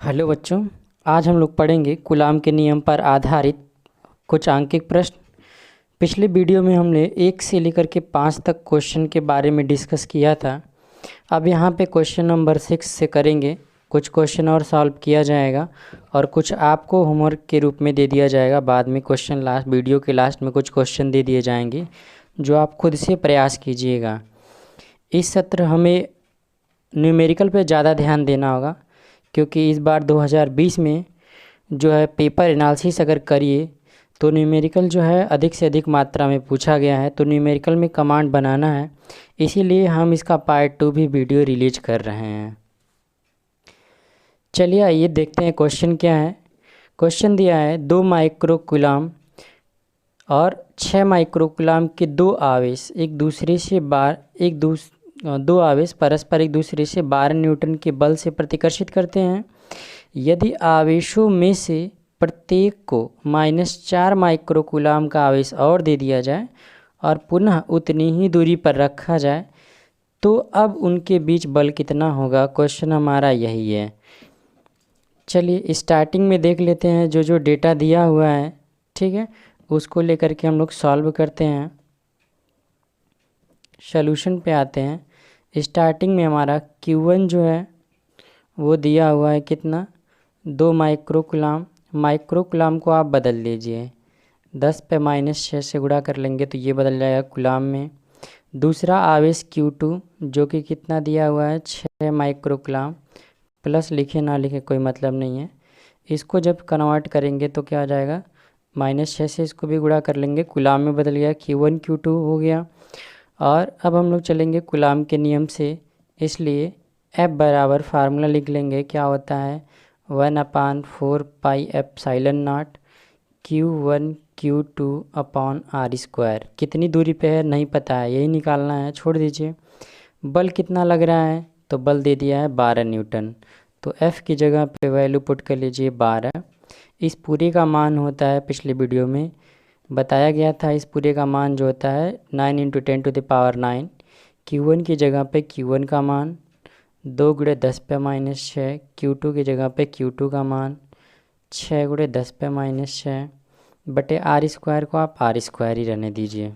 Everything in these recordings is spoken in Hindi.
हेलो बच्चों, आज हम लोग पढ़ेंगे कूलाम के नियम पर आधारित कुछ आंकिक प्रश्न। पिछले वीडियो में हमने 1 से लेकर के 5 तक क्वेश्चन के बारे में डिस्कस किया था। अब यहाँ पे क्वेश्चन नंबर 6 से करेंगे। कुछ क्वेश्चन और सॉल्व किया जाएगा और कुछ आपको होमवर्क के रूप में दे दिया जाएगा। बाद में वीडियो के लास्ट में कुछ क्वेश्चन दे दिए जाएंगे जो आप खुद से प्रयास कीजिएगा। इस सत्र हमें न्यूमेरिकल पे ज़्यादा ध्यान देना होगा, क्योंकि इस बार 2020 में जो है पेपर एनालिसिस अगर करिए तो न्यूमेरिकल जो है अधिक से अधिक मात्रा में पूछा गया है। तो न्यूमेरिकल में कमांड बनाना है, इसीलिए हम इसका पार्ट 2 भी वीडियो रिलीज कर रहे हैं। चलिए आइए देखते हैं क्वेश्चन क्या है। क्वेश्चन दिया है 2 माइक्रोकूलाम और 6 माइक्रोकूलाम के दो आवेश दो आवेश परस्पर एक दूसरे से 12 न्यूटन के बल से प्रतिकर्षित करते हैं। यदि आवेशों में से प्रत्येक को -4 माइक्रोकूलाम का आवेश और दे दिया जाए और पुनः उतनी ही दूरी पर रखा जाए तो अब उनके बीच बल कितना होगा। क्वेश्चन हमारा यही है। चलिए स्टार्टिंग में देख लेते हैं जो डेटा दिया हुआ है, ठीक है, उसको लेकर के हम लोग सॉल्व करते हैं। सॉल्यूशन पे आते हैं। स्टार्टिंग में हमारा Q1 जो है वो दिया हुआ है कितना, 2 माइक्रोकूलाम। माइक्रोकूलाम को आप बदल लीजिए, 10 पे -6 से गुणा कर लेंगे तो ये बदल जाएगा कूलाम में। दूसरा आवेश Q2 जो कि कितना दिया हुआ है, 6 माइक्रोकूलाम। प्लस लिखे ना लिखे कोई मतलब नहीं है। इसको जब कन्वर्ट करेंगे तो क्या हो जाएगा, -6 से इसको भी गुणा कर लेंगे, कूलाम में बदल गया, Q1 Q2 हो गया। और अब हम लोग चलेंगे कूलाम के नियम से, इसलिए F बराबर फार्मूला लिख लेंगे। क्या होता है, 1/4 pi epsilon not Q1 Q2 upon r²। कितनी दूरी पे है नहीं पता है, यही निकालना है, छोड़ दीजिए। बल कितना लग रहा है, तो बल दे दिया है 12 न्यूटन। तो F की जगह पे वैल्यू पुट कर लीजिए 12। इस पूरे का मान होता है, पिछले वीडियो में बताया गया था, इस पूरे का मान जो होता है 9 × 10⁻⁹। Q1 की जगह पे Q1 का मान 2 × 10⁻⁶। Q2 की जगह पे Q2 का मान 6 × 10⁻⁶ बटे r² को आप r² ही रहने दीजिए,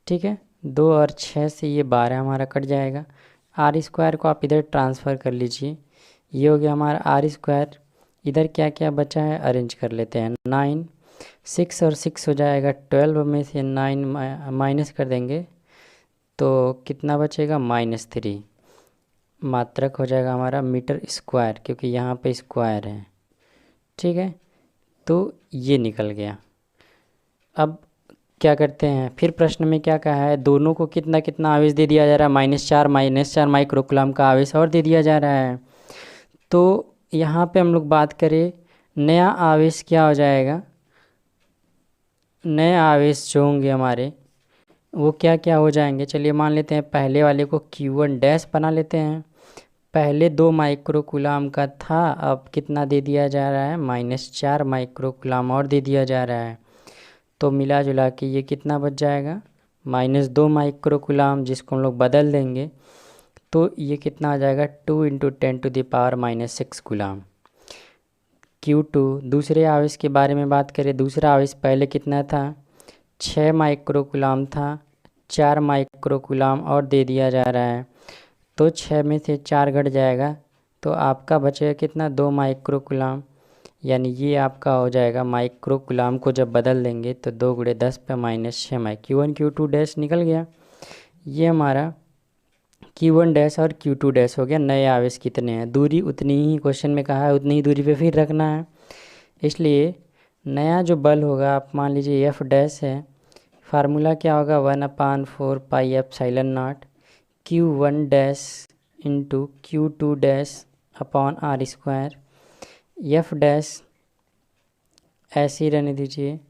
ठीक है। 2 और 6 से ये 12 हमारा कट जाएगा। r² को आप इधर ट्रांसफ़र कर लीजिए, ये हो गया हमारा r²। इधर क्या क्या बचा है अरेंज कर लेते हैं। 9, 6 और 6 हो जाएगा 12, में से 9 माइनस कर देंगे तो कितना बचेगा, -3। मात्रक हो जाएगा हमारा मीटर स्क्वायर, क्योंकि यहाँ पे स्क्वायर है, ठीक है। तो ये निकल गया। अब क्या करते हैं, फिर प्रश्न में क्या कहा है, दोनों को कितना कितना आवेश दे दिया जा रहा है, -4 माइक्रोकूलाम का आवेश और दे दिया जा रहा है। तो यहाँ पे हम लोग बात करें, नया आवेश क्या हो जाएगा, नए आवेश जो होंगे हमारे वो क्या क्या हो जाएंगे। चलिए मान लेते हैं पहले वाले को Q1 डैश बना लेते हैं। पहले 2 माइक्रोकूलाम का था, अब कितना दे दिया जा रहा है, -4 माइक्रोकूलाम और दे दिया जा रहा है। तो मिला जुला के ये कितना बच जाएगा, -2 माइक्रोकूलाम, जिसको हम लोग बदल देंगे तो ये कितना आ जाएगा, 2 × 10⁻⁶ कूलाम। Q2 दूसरे आवेश के बारे में बात करें, दूसरा आवेश पहले कितना था, 6 माइक्रोकूलाम था, 4 माइक्रोकूलाम और दे दिया जा रहा है। तो 6 में से 4 घट जाएगा तो आपका बचेगा कितना, 2 माइक्रोकूलाम। यानी ये आपका हो जाएगा, माइक्रोकूलाम को जब बदल देंगे तो 2 × 10⁻⁶ Q1 Q2 डैश निकल गया। ये हमारा Q1 डैश और Q2 डैश हो गया। नए आवेश कितने हैं, दूरी उतनी ही क्वेश्चन में कहा है, उतनी ही दूरी पे फिर रखना है। इसलिए नया जो बल होगा, आप मान लीजिए F डैश है, फार्मूला क्या होगा, 1/4 pi epsilon not Q1 dash into Q2 dash upon r²। F dash ऐसे ही रहने दीजिए,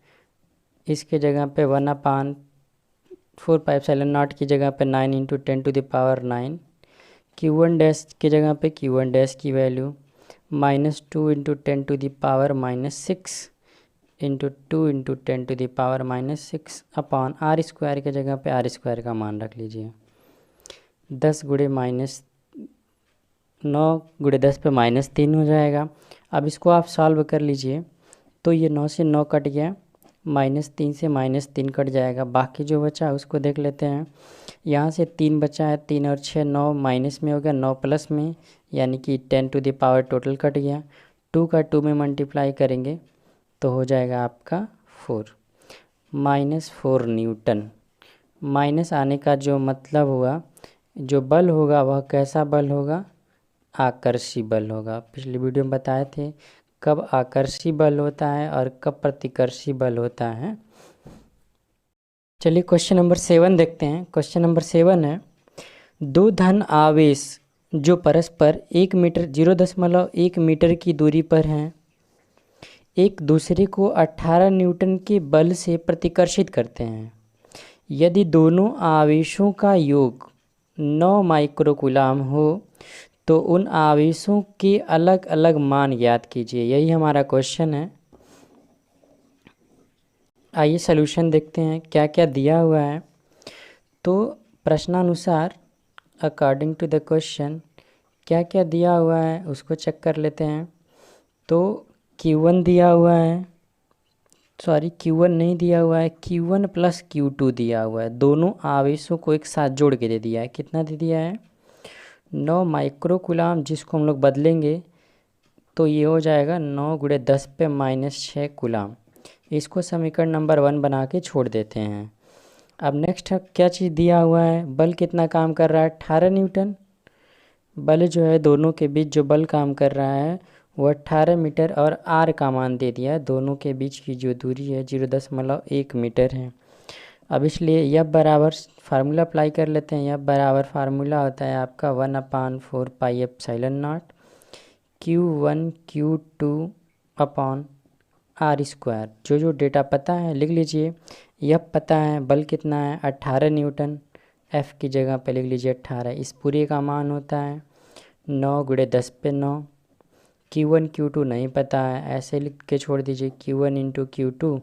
इसके जगह पे 1/4 पाई एप्सिलॉन नॉट की जगह पे 9 × 10⁹ Q1 डैश की जगह पे Q1 डैश की वैल्यू -2 × 10⁻⁻6 इंटू 2 × 10⁻⁻6 अपॉन r² के जगह पे r² का मान रख लीजिए। 10 × -9 × 10⁻³ हो जाएगा। अब इसको आप सॉल्व कर लीजिए। तो ये 9 से 9 कट गया, -3 से -3 कट जाएगा। बाकी जो बचा उसको देख लेते हैं। यहाँ से 3 बचा है, 3 और 6 9 माइनस में हो गया, 9 प्लस में, यानी कि 10 to the power total cut गया। 2 का 2 में मल्टीप्लाई करेंगे तो हो जाएगा आपका 4, -4 न्यूटन। माइनस आने का जो मतलब हुआ, जो बल होगा वह कैसा बल होगा? आकर्षी बल होगा। पिछली वीडियो में बताए थे कब आकर्षी बल होता है और कब प्रतिकर्षी बल होता है। चलिए क्वेश्चन नंबर 7 देखते हैं। क्वेश्चन नंबर 7 है, दो धन आवेश जो परस्पर 1 मीटर 0.1 मीटर की दूरी पर हैं, एक दूसरे को 18 न्यूटन के बल से प्रतिकर्षित करते हैं। यदि दोनों आवेशों का योग 9 माइक्रोकूलाम हो तो उन आवेशों के अलग अलग मान ज्ञात कीजिए। यही हमारा क्वेश्चन है। आइए सॉल्यूशन देखते हैं क्या क्या दिया हुआ है। तो प्रश्नानुसार अकॉर्डिंग टू द क्वेश्चन क्या क्या दिया हुआ है उसको चेक कर लेते हैं। तो Q1 दिया हुआ है, सॉरी Q1 नहीं दिया हुआ है, Q1 प्लस Q2 दिया हुआ है। दोनों आवेशों को एक साथ जोड़ के दे दिया है। कितना दे दिया है? 9 माइक्रोकूलाम, जिसको हम लोग बदलेंगे तो ये हो जाएगा 9 × 10 पे -6 कूलाम। इसको समीकरण नंबर 1 बना के छोड़ देते हैं। अब नेक्स्ट क्या चीज़ दिया हुआ है? बल कितना काम कर रहा है? 18 न्यूटन। बल जो है दोनों के बीच जो बल काम कर रहा है वो 18 मीटर और R का मान दे दिया है। दोनों के बीच की जो दूरी है 0.1 मीटर है। अब इसलिए यह बराबर फार्मूला अप्लाई कर लेते हैं। यह बराबर फार्मूला होता है आपका 1/4 pi epsilon not Q1 Q2 upon R²। जो डेटा पता है लिख लीजिए। यह पता है बल कितना है? 18 न्यूटन। F की जगह पे लिख लीजिए 18। इस पूरे का मान होता है 9 × 10 पे 9। Q1 Q2 नहीं पता है, ऐसे लिख के छोड़ दीजिए Q1 × Q2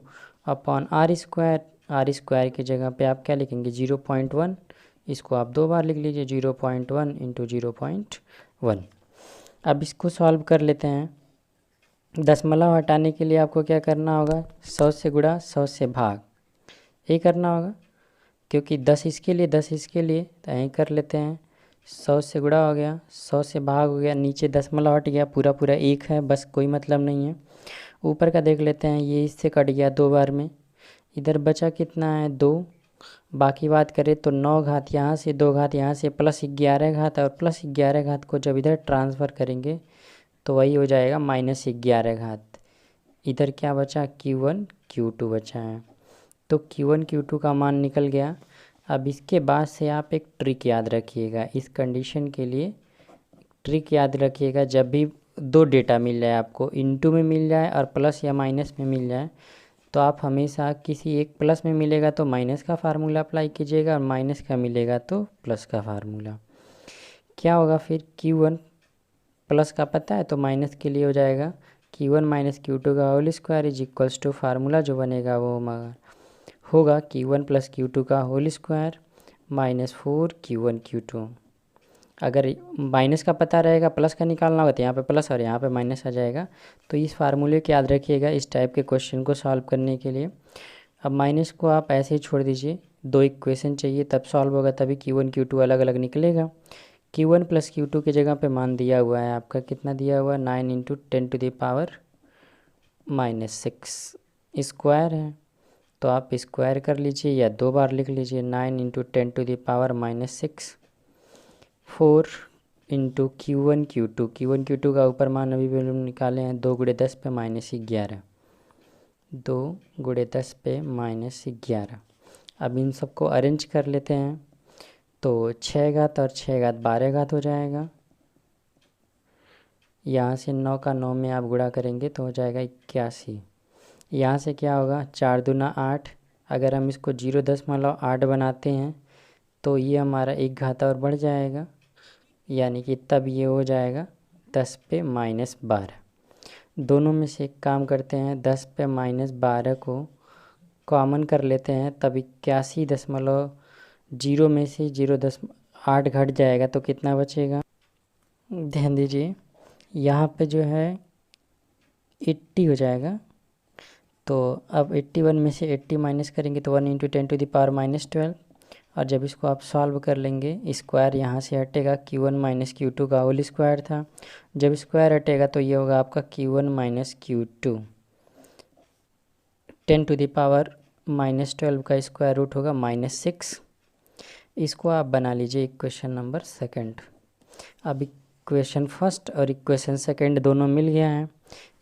upon R²। R² की जगह पे आप क्या लिखेंगे? 0.1। इसको आप 2 बार लिख लीजिए, 0.1 × 0.1। अब इसको सॉल्व कर लेते हैं। दशमलव हटाने के लिए आपको क्या करना होगा? 100 से गुणा 100 से भाग, ये करना होगा, क्योंकि 10 इसके लिए 10 इसके लिए, तो यहीं कर लेते हैं। 100 से गुणा हो गया, 100 से भाग हो गया, नीचे दशमलव हट गया, पूरा पूरा 1 है, बस कोई मतलब नहीं है। ऊपर का देख लेते हैं, ये इससे कट गया 2 बार में। इधर बचा कितना है? 2। बाकी बात करें तो 9 घात यहाँ से, 2 घात यहाँ से, +11 घात, और +11 घात को जब इधर ट्रांसफ़र करेंगे तो वही हो जाएगा -11 घात। इधर क्या बचा? Q1 Q2 बचा है। तो Q1 Q2 का मान निकल गया। अब इसके बाद से आप एक ट्रिक याद रखिएगा। इस कंडीशन के लिए ट्रिक याद रखिएगा, जब भी 2 डेटा मिल जाए आपको, इनटू में मिल जाए और प्लस या माइनस में मिल जाए, तो आप हमेशा किसी एक प्लस में मिलेगा तो माइनस का फार्मूला अप्लाई कीजिएगा, और माइनस का मिलेगा तो प्लस का फार्मूला। क्या होगा फिर? Q1 प्लस का पता है तो माइनस के लिए हो जाएगा Q1 - Q2 का whole square is equals to formula जो बनेगा वो होगा Q1 + Q2 का होल स्क्वायर -4 Q1 Q2। अगर माइनस का पता रहेगा, प्लस का निकालना होगा तो यहाँ पे प्लस और यहाँ पे माइनस आ जाएगा। तो इस फार्मूले को याद रखिएगा इस टाइप के क्वेश्चन को सॉल्व करने के लिए। अब माइनस को आप ऐसे ही छोड़ दीजिए, 2 इक्वेशन चाहिए तब सॉल्व होगा, तभी Q1 Q2 अलग अलग निकलेगा। Q1 + Q2 की जगह पे मान दिया हुआ है आपका, कितना दिया हुआ है? 9 × 10⁻⁻6 स्क्वायर है, तो आप स्क्वायर कर लीजिए या 2 बार लिख लीजिए। 9 × 10⁻⁻6 4 × Q1 Q2 का ऊपर मान अभी भी निकाले हैं 2 × 10 पे -11, 2 × 10 पे -11। अब इन सबको अरेंज कर लेते हैं तो 6 घात और 6 घात 12 घात हो जाएगा। यहाँ से 9 का 9 में आप गुणा करेंगे तो हो जाएगा 81। यहाँ से क्या होगा? 4 दूना 8। अगर हम इसको 0.8 बनाते हैं तो ये हमारा 1 घात और बढ़ जाएगा, यानी कि तब ये हो जाएगा 10 पे -12। दोनों में से एक काम करते हैं, 10 पे -12 को कॉमन कर लेते हैं, तब 81.0 में से 0.8 घट जाएगा तो कितना बचेगा? ध्यान दीजिए, यहाँ पे जो है 80 हो जाएगा। तो अब 81 में से 80 माइनस करेंगे तो 1 इंटू 10⁻⁻12। और जब इसको आप सॉल्व कर लेंगे, स्क्वायर यहाँ से हटेगा, Q1 माइनस Q2 का होल स्क्वायर था। जब स्क्वायर हटेगा तो ये होगा आपका Q1 माइनस Q2। 10⁻⁻12 का स्क्वायर रूट होगा -6। इसको आप बना लीजिए इक्वेशन नंबर सेकंड। अब इक्वेशन फर्स्ट और इक्वेशन सेकंड दोनों मिल गया है।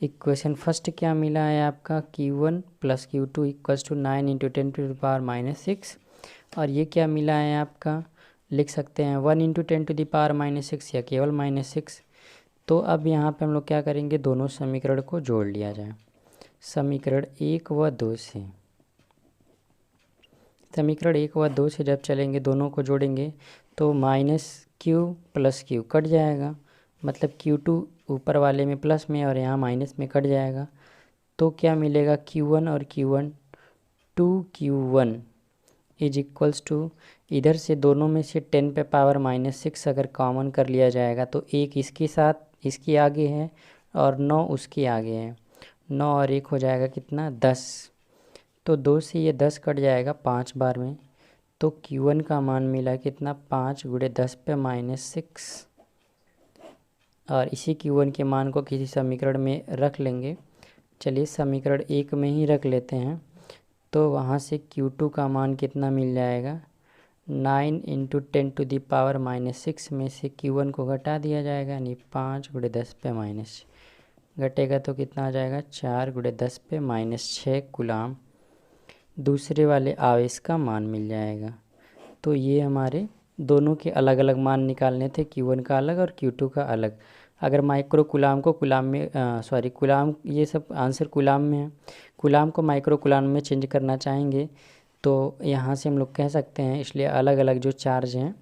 इक्वेशन फर्स्ट क्या मिला है आपका, Q1 plus Q2 equals to 9 into 10⁻⁻6। और ये क्या मिला है आपका, लिख सकते हैं 1 इंटू 10⁻⁻6 या केवल -6। तो अब यहाँ पे हम लोग क्या करेंगे, दोनों समीकरण को जोड़ लिया जाए। समीकरण 1 व 2 से, समीकरण 1 व 2 से जब चलेंगे, दोनों को जोड़ेंगे तो -Q प्लस Q कट जाएगा, मतलब Q2 ऊपर वाले में प्लस में और यहाँ माइनस में कट जाएगा। तो क्या मिलेगा, Q1 और Q1 2Q1 is equals to, इधर से दोनों में से 10 पे पावर -6 अगर कॉमन कर लिया जाएगा तो एक इसके साथ इसके आगे है और 9 उसके आगे है। 9 और 1 हो जाएगा कितना, 10। तो 2 से ये 10 कट जाएगा 5 बार में। तो Q1 का मान मिला कितना, 5 × 10 पे -6। और इसी Q1 के मान को किसी समीकरण में रख लेंगे। चलिए समीकरण 1 में ही रख लेते हैं। तो वहाँ से Q2 का मान कितना मिल जाएगा, 9 इंटू 10⁻⁻6 में से Q1 को घटा दिया जाएगा, यानी 5 × 10 पे माइनस घटेगा तो कितना आ जाएगा, 4 × 10 पे -6 कूलाम दूसरे वाले आवेश का मान मिल जाएगा। तो ये हमारे दोनों के अलग अलग मान निकालने थे, Q1 का अलग और Q2 का अलग। अगर माइक्रो कूलाम को कूलाम में कूलाम, ये सब आंसर कूलाम में है, कूलाम को माइक्रो कूलाम में चेंज करना चाहेंगे तो यहाँ से हम लोग कह सकते हैं। इसलिए अलग अलग जो चार्ज हैं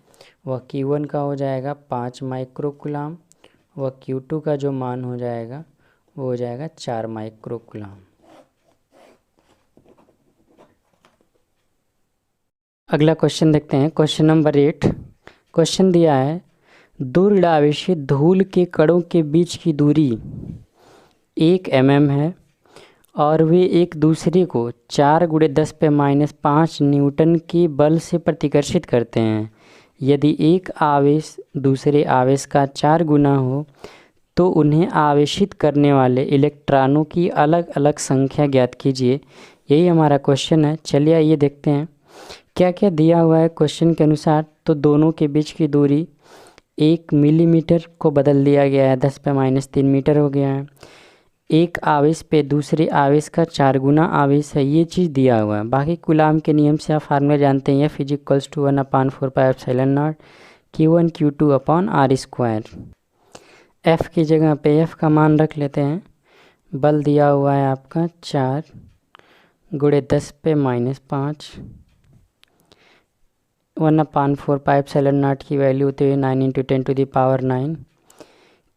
वह Q1 का हो जाएगा 5 माइक्रो कूलाम, व Q2 का जो मान हो जाएगा वो हो जाएगा 4 माइक्रो कूलाम। अगला क्वेश्चन देखते हैं, क्वेश्चन नंबर 8। क्वेश्चन दिया है, दो ऋण आवेशित धूल के कणों के बीच की दूरी 1 mm है और वे एक दूसरे को 4 × 10 पे -5 न्यूटन के बल से प्रतिकर्षित करते हैं। यदि एक आवेश दूसरे आवेश का 4 गुना हो तो उन्हें आवेशित करने वाले इलेक्ट्रॉनों की अलग अलग संख्या ज्ञात कीजिए। यही हमारा क्वेश्चन है। चलिए आइए देखते हैं क्या क्या दिया हुआ है क्वेश्चन के अनुसार। तो दोनों के बीच की दूरी 1 मिलीमीटर को बदल दिया गया है, 10 पे -3 मीटर हो गया है। एक आवेश पे दूसरे आवेश का 4 गुना आवेश है, ये चीज़ दिया हुआ है। बाकी कूलाम के नियम से आप फार्मूला जानते हैं, F = 1/4πε0 Q1 Q2 upon r²। F की जगह पे F का मान रख लेते हैं। बल दिया हुआ है आपका 4 × 10 पे -5, 1/4πε0 की वैल्यू होती है 9 × 10⁻⁹।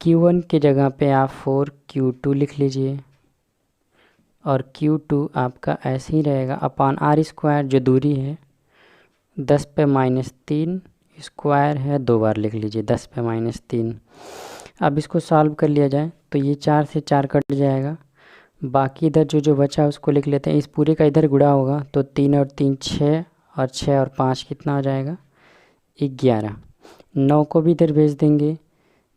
Q1 की जगह पे आप 4 Q2 लिख लीजिए और Q2 आपका ऐसे ही रहेगा अपॉन r² जो दूरी है 10 पे -3 स्क्वायर है, 2 बार लिख लीजिए 10 पे -3। अब इसको सॉल्व कर लिया जाए तो ये 4 से 4 कट जाएगा, बाकी इधर जो बचा उसको लिख लेते हैं। इस पूरे का इधर गुणा होगा तो 3 और 3 6 और 6 और 5 कितना हो जाएगा, 11। 9 को भी इधर भेज देंगे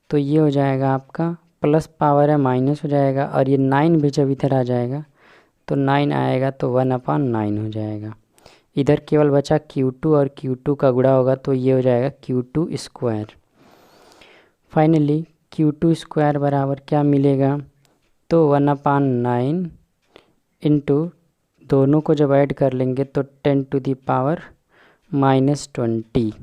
तो ये हो जाएगा आपका प्लस पावर है माइनस हो जाएगा, और ये 9 भी जब इधर आ जाएगा तो 9 आएगा तो 1/9 हो जाएगा। इधर केवल बचा Q2 और Q2 का गुणा होगा तो ये हो जाएगा Q2²। फाइनली Q2² बराबर क्या मिलेगा, तो 1/9 इंटू दोनों को जब ऐड कर लेंगे तो 10⁻⁻20।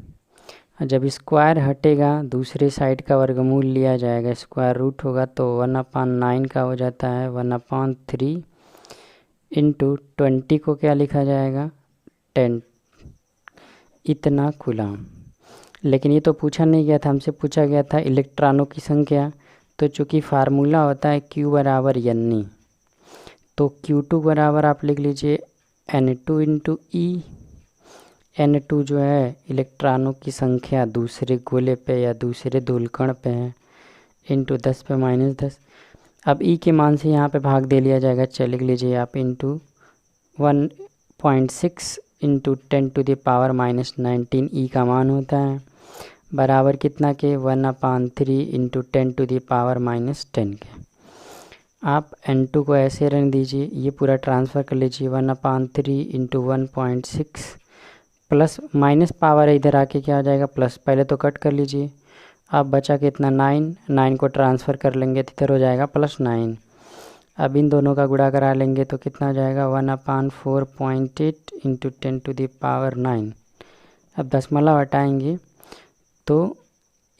जब स्क्वायर हटेगा दूसरे साइड का वर्गमूल लिया जाएगा, स्क्वायर रूट होगा तो 1/9 का हो जाता है 1/3 इंटू 20 को क्या लिखा जाएगा 10, इतना कूलाम। लेकिन ये तो पूछा नहीं गया था, हमसे पूछा गया था इलेक्ट्रॉनों की संख्या। तो चूँकि फार्मूला होता है Q बराबर N, तो Q2 बराबर आप लिख लीजिए N2 इंटू E। N2 जो है इलेक्ट्रॉनों की संख्या दूसरे गोले पे या दूसरे धूलकण पे है, इंटू 10 पे -10। अब ई के मान से यहाँ पे भाग दे लिया जाएगा, चल लिख लीजिए आप, इंटू 1.6 इंटू 10⁻⁻19 ई का मान होता है, बराबर कितना के 1/3 इंटू 10⁻⁻10 के। आप n2 को ऐसे रख दीजिए, ये पूरा ट्रांसफ़र कर लीजिए, 1/3 इंटू 1.6 प्लस माइनस पावर है, इधर आके क्या हो जाएगा प्लस, पहले तो कट कर लीजिए। अब बचा कितना 9 को ट्रांसफ़र कर लेंगे तो इधर हो जाएगा +9। अब इन दोनों का गुणा करा लेंगे तो कितना हो जाएगा 1/4.8 इंटू 10⁻9। अब दशमलव हटाएंगे तो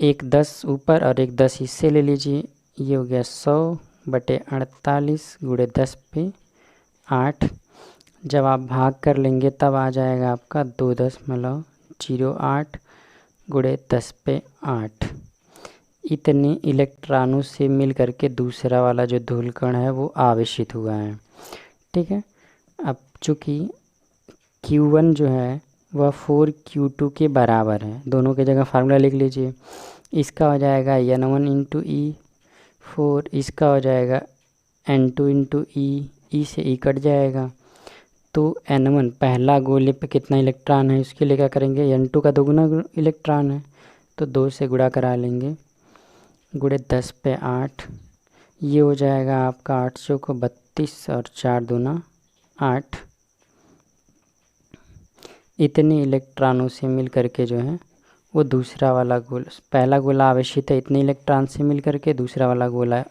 एक 10 ऊपर और एक 10 इससे ले लीजिए, ये हो गया 100/48 गुणे 10/8। जब आप भाग कर लेंगे तब आ जाएगा आपका 2.08 गुणे 10/8। इतने इलेक्ट्रॉनों से मिल करके दूसरा वाला जो धूलकण है वो आवेशित हुआ है। ठीक है, अब चूँकि Q1 जो है वह 4Q2 के बराबर है, दोनों की जगह फार्मूला लिख लीजिए। इसका हो जाएगा N1 इंटू E4, इसका हो जाएगा N2 इंटू ई से ई कट जाएगा, तो N1 पहला गोले पे कितना इलेक्ट्रॉन है उसके लिए क्या करेंगे, N2 का दोगुना इलेक्ट्रॉन है तो 2 से गुणा करा लेंगे, गुणे 10/8। ये हो जाएगा आपका 800 को 32 और 4 दूना 8। इतने इलेक्ट्रॉनों से मिल करके जो है वो दूसरा वाला गोला, पहला गोला आवेशित है इतने इलेक्ट्रॉन से मिल करके, दूसरा वाला गोला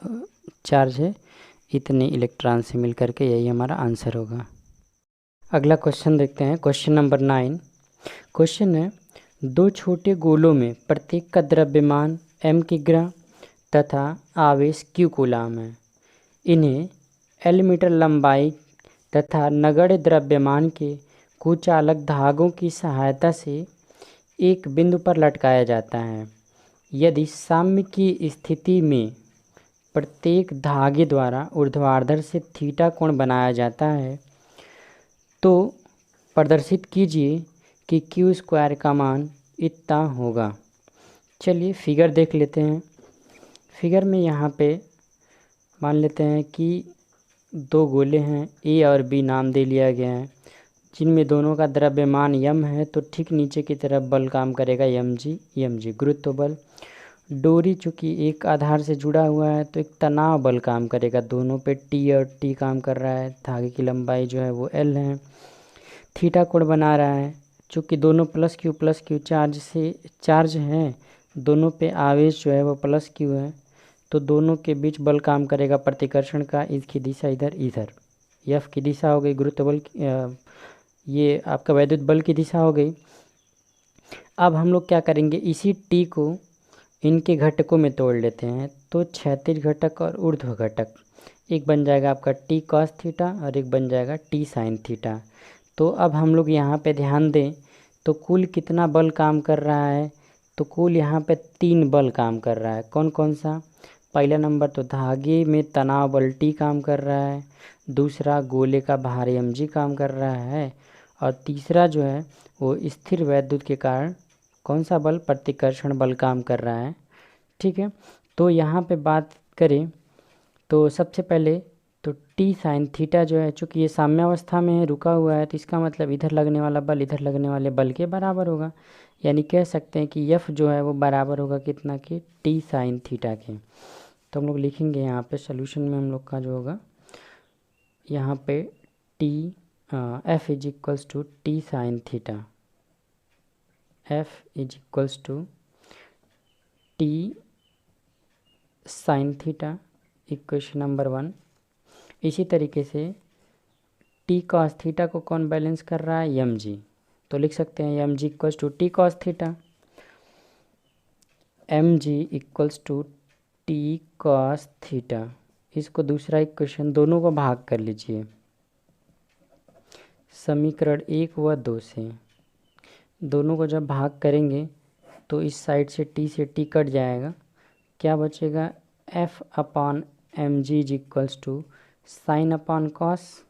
चार्ज है इतने इलेक्ट्रॉन से मिल करके, यही हमारा आंसर होगा। अगला क्वेश्चन देखते हैं, क्वेश्चन नंबर 9। क्वेश्चन है, दो छोटे गोलों में प्रत्येक का द्रव्यमान m किग्रा तथा आवेश q कूलाम है। इन्हें L मीटर लंबाई तथा नगण्य द्रव्यमान के कुचालक धागों की सहायता से एक बिंदु पर लटकाया जाता है। यदि साम्य की स्थिति में प्रत्येक धागे द्वारा ऊर्ध्वाधर से थीटा कोण बनाया जाता है तो प्रदर्शित कीजिए कि Q² का मान इतना होगा। चलिए फिगर देख लेते हैं। फिगर में यहाँ पे मान लेते हैं कि दो गोले हैं, A और B नाम दे लिया गया है, जिनमें दोनों का द्रव्यमान m है, तो ठीक नीचे की तरफ बल काम करेगा mg गुरुत्व बल। डोरी चूँकि एक आधार से जुड़ा हुआ है तो एक तनाव बल काम करेगा, दोनों पे T और T काम कर रहा है, धागे की लंबाई जो है वो L है। थीटा कोण बना रहा है, चूँकि दोनों +Q चार्ज हैं, दोनों पे आवेश जो है वो +Q है, तो दोनों के बीच बल काम करेगा प्रतिकर्षण का, इसकी दिशा इधर F की दिशा हो गई, गुरुत्व बल ये आपका वैद्युत बल की दिशा हो गई। अब हम लोग क्या करेंगे, इसी T को इनके घटकों में तोड़ लेते हैं, तो क्षैतिज घटक और ऊर्ध्व घटक, एक बन जाएगा आपका T cos थीटा और एक बन जाएगा T sin थीटा। तो अब हम लोग यहाँ पे ध्यान दें तो कुल कितना बल काम कर रहा है, तो कुल यहाँ पे 3 बल काम कर रहा है। कौन कौन सा, पहला नंबर तो धागे में तनाव बल T काम कर रहा है, दूसरा गोले का भार mg काम कर रहा है, और तीसरा जो है वो स्थिर वैद्युत के कारण कौन सा बल, प्रतिकर्षण बल काम कर रहा है। ठीक है, तो यहाँ पे बात करें तो सबसे पहले तो T sin थीटा जो है, चूँकि ये साम्यावस्था में है, रुका हुआ है, तो इसका मतलब इधर लगने वाला बल इधर लगने वाले बल के बराबर होगा, यानी कह सकते हैं कि F जो है वो बराबर होगा कितना के, T sin थीटा के। तो हम लोग लिखेंगे यहाँ पे सॉल्यूशन में हम लोग का जो होगा यहाँ पे F is equals to T sin theta, F is equals to T sin theta, equation number 1। इसी तरीके से T cos थीटा को कौन बैलेंस कर रहा है, mg, तो लिख सकते हैं mg equals to T cos theta, mg equals to T cos theta. इसको दूसरा इक्वेशन, दोनों को भाग कर लीजिए समीकरण 1 व 2 से। दोनों को जब भाग करेंगे तो इस साइड से T कट जाएगा, क्या बचेगा, F upon mg is equals to sine upon cos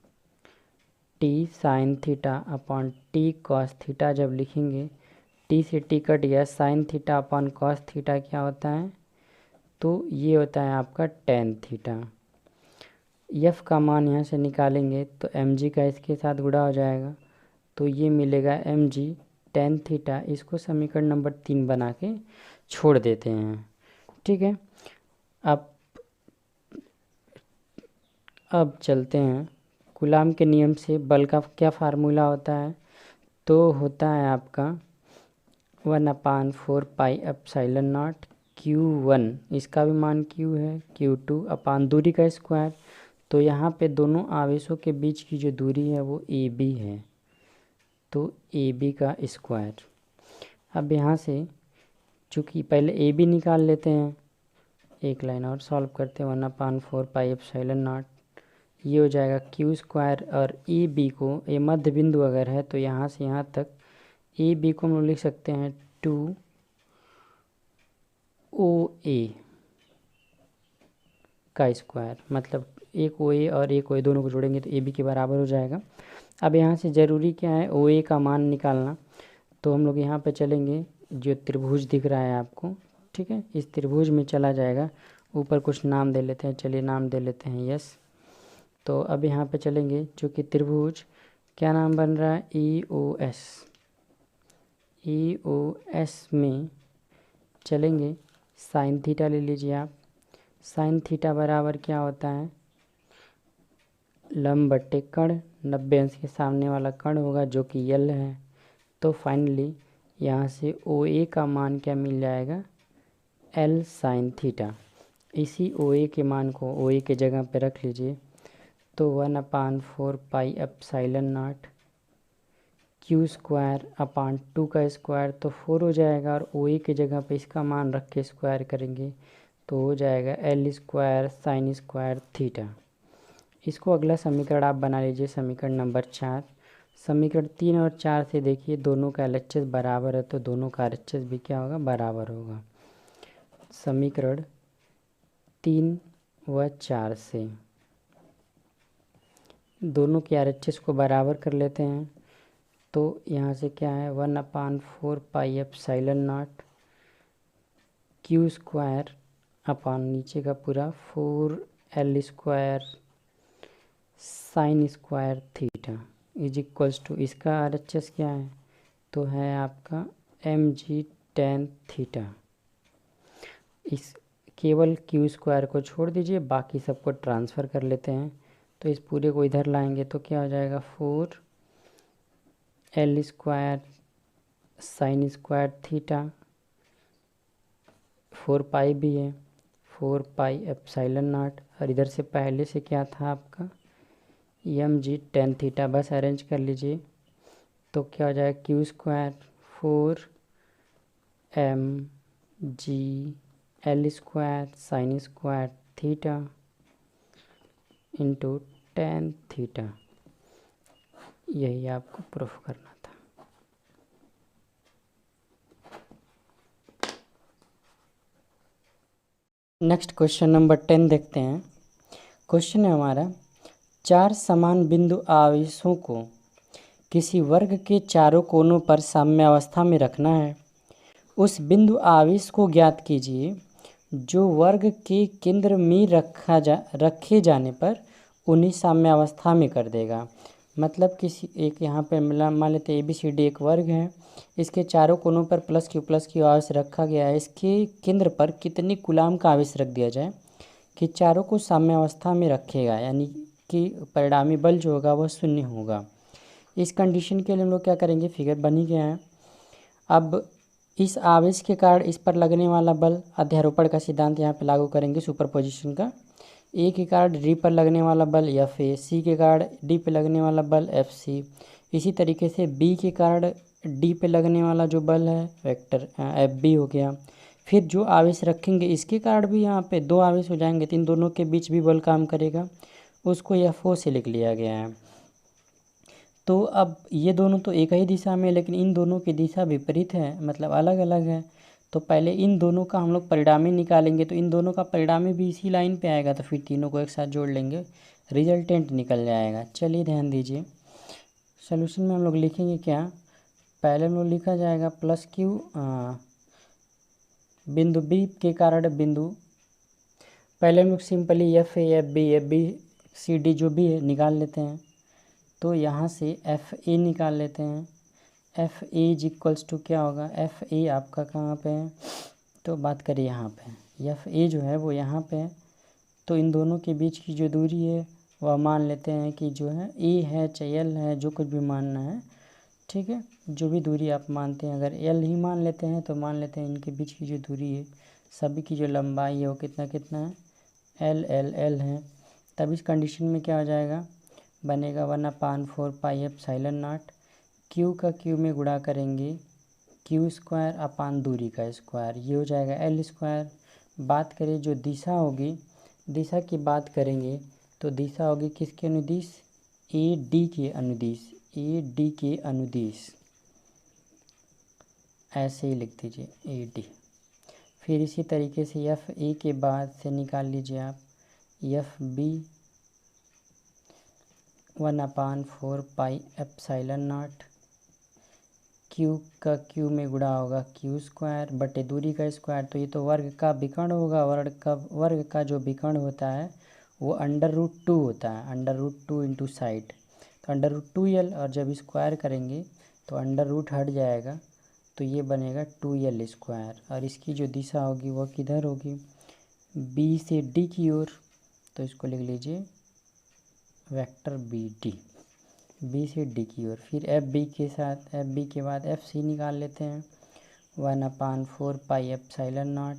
T sine theta upon T cos theta. जब लिखेंगे T से T कट गया, sine theta upon cos theta क्या होता है, तो ये होता है आपका tan थीटा। एफ का मान यहाँ से निकालेंगे तो एम जी का इसके साथ गुणा हो जाएगा, तो ये मिलेगा एम जी टेन थीटा। इसको समीकरण नंबर 3 बना के छोड़ देते हैं। ठीक है, अब चलते हैं कूलाम के नियम से बल का क्या फार्मूला होता है। तो होता है आपका 1/4πε0 Q1, इसका भी मान Q है, Q2 अपान दूरी का स्क्वायर। तो यहाँ पे दोनों आवेशों के बीच की जो दूरी है वो AB है, तो AB का स्क्वायर। अब यहाँ से चूँकि पहले AB निकाल लेते हैं, एक लाइन और सॉल्व करते हैं। 1/4πε0 ये हो जाएगा Q स्क्वायर, और AB को, ये मध्य बिंदु अगर है तो यहाँ से यहाँ तक AB को हम लोग लिख सकते हैं 2OA का स्क्वायर, मतलब एक OA और एक OA दोनों को जोड़ेंगे तो AB के बराबर हो जाएगा। अब यहाँ से ज़रूरी क्या है, OA का मान निकालना। तो हम लोग यहाँ पे चलेंगे, जो त्रिभुज दिख रहा है आपको, ठीक है, इस त्रिभुज में चला जाएगा। ऊपर कुछ नाम दे लेते हैं, चलिए नाम दे लेते हैं यस। तो अब यहाँ पे चलेंगे, चूँकि त्रिभुज क्या नाम बन रहा है, EOS। EOS में चलेंगे, साइन थीटा ले लीजिए आप। साइन थीटा बराबर क्या होता है, लंब बट्टे कण, 90 अंश के सामने वाला कण होगा जो कि L है। तो फाइनली यहाँ से OA का मान क्या मिल जाएगा, L साइन थीटा। इसी OA के मान को OA के जगह पे रख लीजिए, तो 1/4πε0 Q स्क्वायर अपान 2 का स्क्वायर, तो 4 हो जाएगा, और OA के जगह पे इसका मान रख के स्क्वायर करेंगे तो हो जाएगा L square sine square theta. इसको अगला समीकरण आप बना लीजिए, समीकरण नंबर 4। समीकरण 3 और 4 से देखिए दोनों का LHS बराबर है, तो दोनों का RHS भी क्या होगा, बराबर होगा। समीकरण 3 व 4 से दोनों के RHS को बराबर कर लेते हैं। तो यहाँ से क्या है, 1/4πε0 Q स्क्वायर अपान नीचे का पूरा 4L square sine square theta is equals to, इसका RHS क्या है, तो है आपका mg tan थीटा। इस केवल Q स्क्वायर को छोड़ दीजिए, बाकी सबको ट्रांसफ़र कर लेते हैं। तो इस पूरे को इधर लाएंगे तो क्या हो जाएगा, 4L square sine square theta, 4 भी है, 4πε0, और इधर से पहले से क्या था आपका mg tan थीटा, बस अरेंज कर लीजिए। तो क्या हो जाएगा, Q square 4mg L square sine square theta into tan theta. यही आपको प्रूफ करना था। नेक्स्ट क्वेश्चन नंबर 10 देखते हैं। क्वेश्चन है हमारा, 4 समान बिंदु आवेशों को किसी वर्ग के चारों कोनों पर साम्यावस्था में रखना है। उस बिंदु आवेश को ज्ञात कीजिए जो वर्ग के केंद्र में रखे जाने पर उन्हें साम्यावस्था में कर देगा। मतलब किसी एक, यहाँ पे मान लेते ABCD एक वर्ग है, इसके चारों कोनों पर प्लस क्यू आवेश रखा गया है। इसके केंद्र पर कितने कूलाम का आवेश रख दिया जाए कि चारों को साम्यावस्था में रखेगा, यानी कि परिणामी बल जो होगा वह 0 होगा। इस कंडीशन के लिए हम लोग क्या करेंगे, फिगर बन ही गया है। अब इस आवेश के कारण इस पर लगने वाला बल, अध्यारोपण का सिद्धांत यहाँ पे लागू करेंगे, सुपरपोजिशन का। ए के कारण डी पर लगने वाला बल FA, सी के कारण डी पे लगने वाला बल FC। इसी तरीके से बी के कारण डी पे लगने वाला जो बल है वेक्टर FB हो गया। फिर जो आवेश रखेंगे इसके कारण भी यहाँ पे 2 आवेश हो जाएंगे, तो इन दोनों के बीच भी बल काम करेगा, उसको FO से लिख लिया गया है। तो अब ये दोनों तो एक ही दिशा में, लेकिन इन दोनों की दिशा विपरीत है, मतलब अलग अलग है। तो पहले इन दोनों का हम लोग परिणामी निकालेंगे, तो इन दोनों का परिणामी भी इसी लाइन पे आएगा, तो फिर तीनों को एक साथ जोड़ लेंगे, रिजल्टेंट निकल जाएगा। चलिए ध्यान दीजिए, सोल्यूशन में हम लोग लिखेंगे क्या, पहले हम लोग लिखा जाएगा प्लस Q बिंदु B के कारण बिंदु, पहले हम लोग simply FA FB C D जो भी है निकाल लेते हैं। तो यहाँ से एफ ए निकाल लेते हैं। F A is equals to क्या होगा, एफ ए आपका कहाँ पे है, तो बात करें यहाँ पे एफ ए जो है वो यहाँ पे है। तो इन दोनों के बीच की जो दूरी है वह मान लेते हैं कि जो है ए है चाहे एल है, जो कुछ भी मानना है, ठीक है। जो भी दूरी आप मानते हैं, अगर एल ही मान लेते हैं तो मान लेते हैं इनके बीच की जो दूरी है, सभी की जो लंबाई है वो कितना कितना है, एल एल एल है। तब इस कंडीशन में क्या हो जाएगा, बनेगा 1/4 पाई एप्सिलॉन नॉट, क्यू का क्यू में गुणा करेंगे क्यू स्क्वायर अपान दूरी का स्क्वायर, ये हो जाएगा एल स्क्वायर। बात करें जो दिशा होगी, दिशा की बात करेंगे तो दिशा होगी किसके अनुदिश, ए डी के अनुदिश, ए डी के अनुदिश, ऐसे ही लिख दीजिए ए डी। फिर इसी तरीके से एफ ए के बाद से निकाल लीजिए आप F B 1/4 pi epsilon nought, Q का क्यू में गुणा होगा क्यू स्क्वायर बटे दूरी का स्क्वायर। तो ये तो वर्ग का विकर्ण होगा, वर्ग का जो विकर्ण होता है वो √2 होता है, √2 इंटू साइड, तो √2l, और जब स्क्वायर करेंगे तो अंडर रूट हट जाएगा, तो ये बनेगा 2l स्क्वायर। और इसकी जो दिशा होगी वह किधर होगी, बी से डी की ओर, तो इसको लिख लीजिए वेक्टर बी डी, बी से डी की ओर। फिर एफ बी के साथ, एफ बी के बाद एफ सी निकाल लेते हैं 1/4 pi epsilon nought,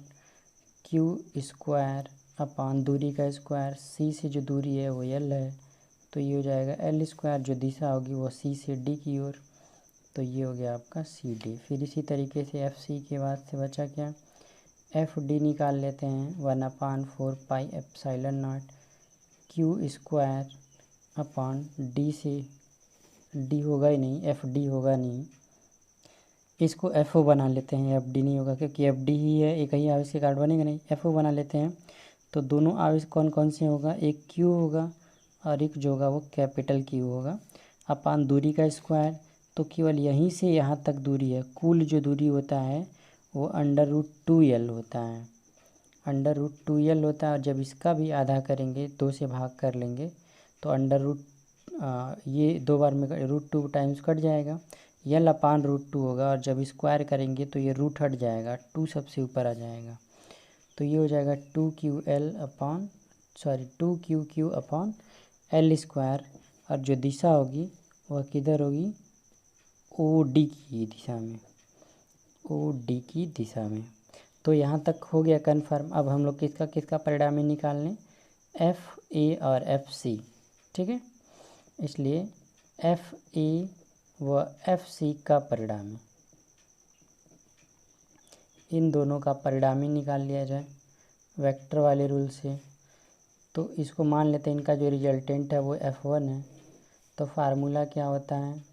Q square upon दूरी का स्क्वायर, सी से जो दूरी है वो एल है, तो ये हो जाएगा एल स्क्वायर, जो दिशा होगी वो सी से डी की ओर, तो ये हो गया आपका सी डी। फिर इसी तरीके से एफ सी के बाद से बचा क्या, एफ डी निकाल लेते हैं 1/4 pi epsilon nought, Q square upon D से, डी होगा ही नहीं, एफ डी होगा नहीं, इसको एफ ओ बना लेते हैं, एफ डी नहीं होगा क्योंकि एफ डी ही है, एक ही आवेश के कार्ड बनेगा नहीं, एफ ओ बना लेते हैं। तो दोनों आवेश कौन कौन से होगा, एक क्यू होगा और एक जो होगा वो कैपिटल क्यू होगा, अपान दूरी का स्क्वायर, तो केवल यहीं से यहाँ तक दूरी है, कुल जो दूरी होता है वो √2l होता है, √2l होता है। और जब इसका भी आधा करेंगे, 2 से भाग कर लेंगे, तो ये 2 बार में √2 टाइम्स कट जाएगा, यल अपान √2 होगा, और जब स्क्वायर करेंगे तो ये रूट हट जाएगा, 2 सबसे ऊपर आ जाएगा, तो ये हो जाएगा 2QQ अपॉन एल स्क्वायर। और जो दिशा होगी वह किधर होगी, ओ डी की दिशा में, ओ डी की दिशा में। तो यहाँ तक हो गया कन्फर्म। अब हम लोग किसका किसका परिणामी निकाल लें, एफ ए और एफ सी, ठीक है। इसलिए एफ ए व एफ सी का परिणामी, इन दोनों का परिणामी निकाल लिया जाए वेक्टर वाले रूल से। तो इसको मान लेते हैं इनका जो रिजल्टेंट है वो F1 है, तो फार्मूला क्या होता है,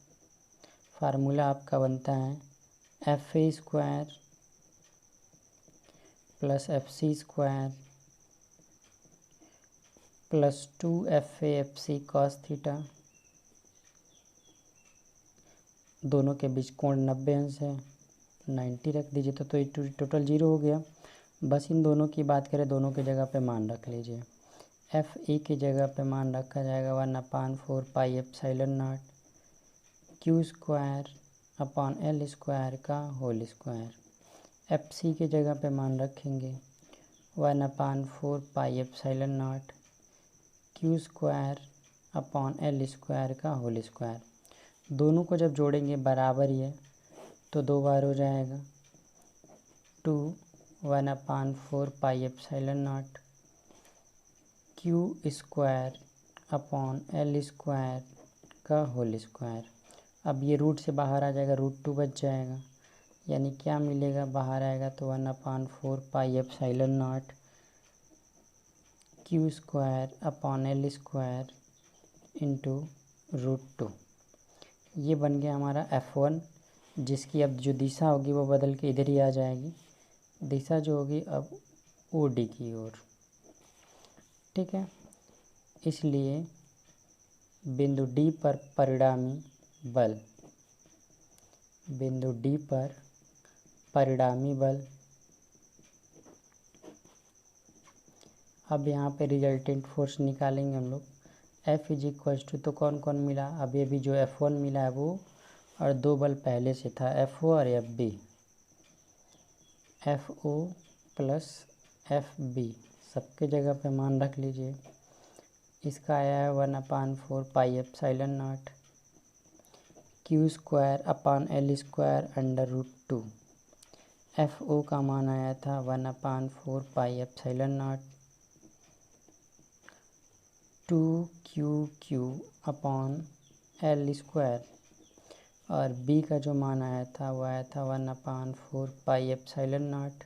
फार्मूला आपका बनता है F A square plus F C square plus 2FA/FC cos theta, दोनों के बीच कोण 90 अंश है, 90 रख दीजिए, तो ये टोटल 0 हो गया। बस इन दोनों की बात करें, दोनों की जगह पे मान रख लीजिए, एफ ए की जगह पे मान रखा जाएगा 1/4 pi epsilon nought, Q square upon L square का होल स्क्वायर। एफ सी की जगह पे मान रखेंगे 1/4 pi epsilon nought, Q square upon L square का होल स्क्वायर। दोनों को जब जोड़ेंगे बराबर ही है, तो 2 बार हो जाएगा 1/4 pi epsilon nought, Q square upon L square का होल स्क्वायर। अब ये रूट से बाहर आ जाएगा, √2 बच जाएगा, यानी क्या मिलेगा, बाहर आएगा तो 1/4 pi epsilon nought, Q square upon L square into √2। ये बन गया हमारा F1, जिसकी अब जो दिशा होगी वो बदल के इधर ही आ जाएगी, दिशा जो होगी अब ओ डी की ओर, ठीक है। इसलिए बिंदु डी पर परिणामी बल, बिंदु डी पर परिणामी बल, अब यहाँ पे रिजल्टेंट फोर्स निकालेंगे हम लोग, F इज इक्वल्स टू, तो कौन कौन मिला, अभी अभी जो F1 मिला है वो, और 2 बल पहले से था FO और FB, FO प्लस FB सबके जगह पे मान रख लीजिए। इसका आया है 1/4 pi epsilon nought Q square upon L square under root 2। FO का मान आया था 1/4 pi epsilon nought 2QQ upon L square, और B का जो मान आया था वो आया था 1/4 pi epsilon nought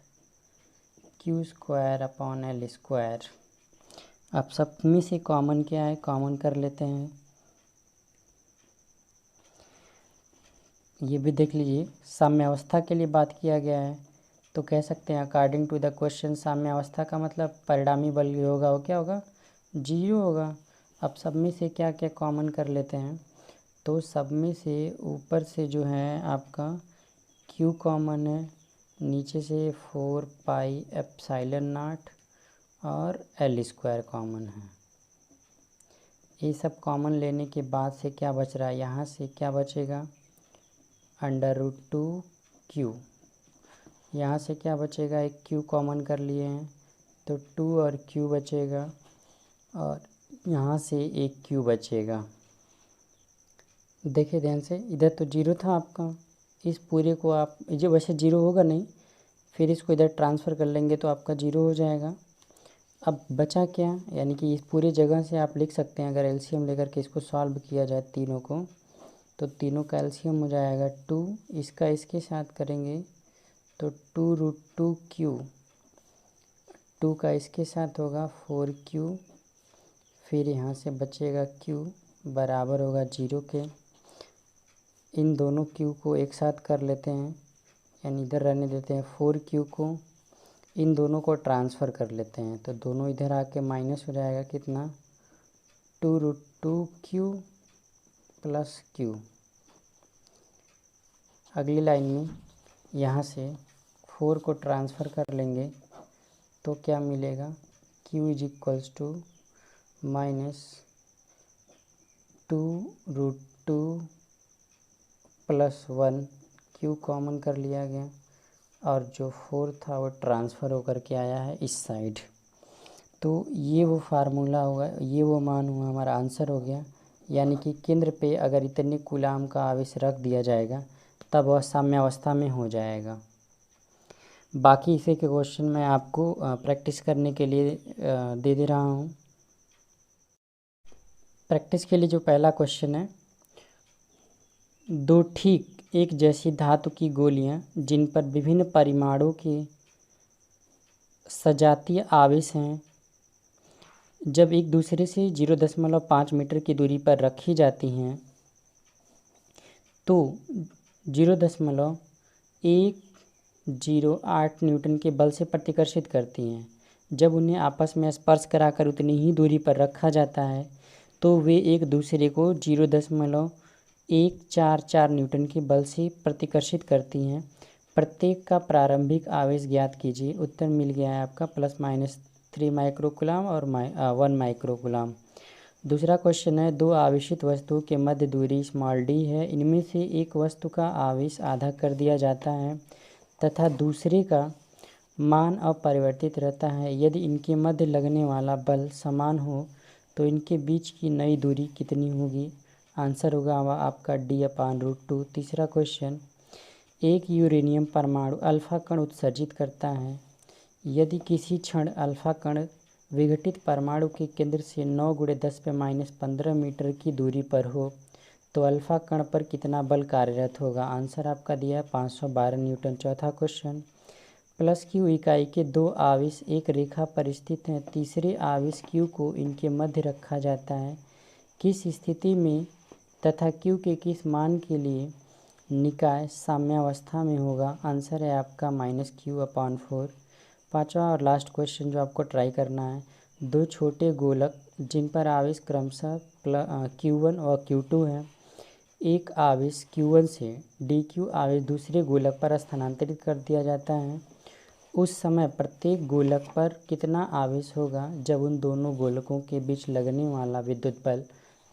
Q square upon L square. अब सब में से कॉमन क्या है, कॉमन कर लेते हैं। ये भी देख लीजिए, साम्यावस्था के लिए बात किया गया है, तो कह सकते हैं अकॉर्डिंग टू द क्वेश्चन साम्यावस्था का मतलब परिणामी बल होगा वो क्या होगा, 0 होगा। अब सब में से क्या क्या कॉमन कर लेते हैं, तो सब में से ऊपर से जो है आपका Q कॉमन है, नीचे से 4 पाई एप्सिलॉन नॉट और L स्क्वायर कॉमन है। ये सब कॉमन लेने के बाद से क्या बच रहा है, यहाँ से क्या बचेगा, अंडर रूट 2Q। यहाँ से क्या बचेगा, एक Q कॉमन कर लिए हैं तो 2 और Q बचेगा, और यहाँ से एक Q बचेगा। देखिए ध्यान से, इधर तो 0 था आपका, इस पूरे को आप जो वैसे 0 होगा नहीं, फिर इसको इधर ट्रांसफ़र कर लेंगे तो आपका 0 हो जाएगा। अब बचा क्या, यानी कि इस पूरे जगह से आप लिख सकते हैं, अगर एलसीएम लेकर के इसको सॉल्व किया जाए तीनों को, तो तीनों का एलसीएम हो जाएगा 2, इसका इसके साथ करेंगे तो 2√2Q, 2 का इसके साथ होगा 4Q, फिर यहाँ से बचेगा Q बराबर होगा 0 के। इन दोनों Q को एक साथ कर लेते हैं, यानी इधर रहने देते हैं 4Q को, इन दोनों को ट्रांसफ़र कर लेते हैं, तो दोनों इधर आके माइनस हो जाएगा कितना, 2√2Q प्लस Q। अगली लाइन में यहाँ से 4 को ट्रांसफ़र कर लेंगे तो क्या मिलेगा, Q is equals to minus 2√2 plus 1, Q common कर लिया गया, और जो 4 था वो ट्रांसफ़र होकर के आया है इस साइड। तो ये वो फार्मूला होगा, ये वो मान हुआ, हमारा आंसर हो गया। यानी कि केंद्र पे अगर इतने कूलाम का आवेश रख दिया जाएगा तब वह साम्यावस्था में हो जाएगा। बाकी इसे के क्वेश्चन मैं आपको प्रैक्टिस करने के लिए दे दे रहा हूँ। प्रैक्टिस के लिए जो पहला क्वेश्चन है, दो ठीक एक जैसी धातु की गोलियां जिन पर विभिन्न परिमाणों के सजातीय आवेश हैं, जब एक दूसरे से 0.5 मीटर की दूरी पर रखी जाती हैं तो 0.108 न्यूटन के बल से प्रतिकर्षित करती हैं। जब उन्हें आपस में स्पर्श कराकर उतनी ही दूरी पर रखा जाता है तो वे एक दूसरे को 0.144 न्यूटन के बल से प्रतिकर्षित करती हैं। प्रत्येक का प्रारंभिक आवेश ज्ञात कीजिए। उत्तर मिल गया है आपका +-3 माइक्रोकूलम और 1 माइक्रोकूलम। दूसरा क्वेश्चन है, दो आवेशित वस्तुओं के मध्य दूरी d है। इनमें से एक वस्तु का आवेश आधा कर दिया जाता है तथा दूसरे का मान अपरिवर्तित रहता है। यदि इनके मध्य लगने वाला बल समान हो तो इनके बीच की नई दूरी कितनी होगी। आंसर होगा आपका D/√2। तीसरा क्वेश्चन, एक यूरेनियम परमाणु अल्फा कण उत्सर्जित करता है। यदि किसी क्षण अल्फा कण विघटित परमाणु के केंद्र से 9 × 10⁻15 मीटर की दूरी पर हो तो अल्फा कण पर कितना बल कार्यरत होगा। आंसर आपका दिया है 512 न्यूटन। चौथा क्वेश्चन, +Q इकाई के दो आवेश एक रेखा पर स्थित हैं। तीसरे आवेश Q को इनके मध्य रखा जाता है। किस स्थिति में तथा Q के किस मान के लिए निकाय साम्यावस्था में होगा। आंसर है आपका -Q/4। पांचवा और लास्ट क्वेश्चन जो आपको ट्राई करना है, दो छोटे गोलक जिन पर आवेश क्रमशः Q1 और Q2 है, एक आवेश Q1 से dQ आवेश दूसरे गोलक पर स्थानांतरित कर दिया जाता है। उस समय प्रत्येक गोलक पर कितना आवेश होगा जब उन दोनों गोलकों के बीच लगने वाला विद्युत बल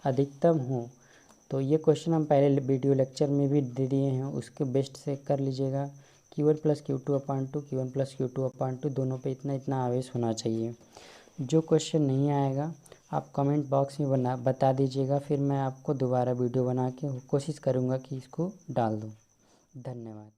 अधिकतम हो। तो ये क्वेश्चन हम पहले वीडियो लेक्चर में भी दे दिए हैं, उसके बेस्ट से कर लीजिएगा। Q1 + Q2/2, Q1 + Q2/2 दोनों पे इतना इतना आवेश होना चाहिए। जो क्वेश्चन नहीं आएगा आप कमेंट बॉक्स में बता दीजिएगा, फिर मैं आपको दोबारा वीडियो बना के कोशिश करूँगा कि इसको डाल दूँ। धन्यवाद।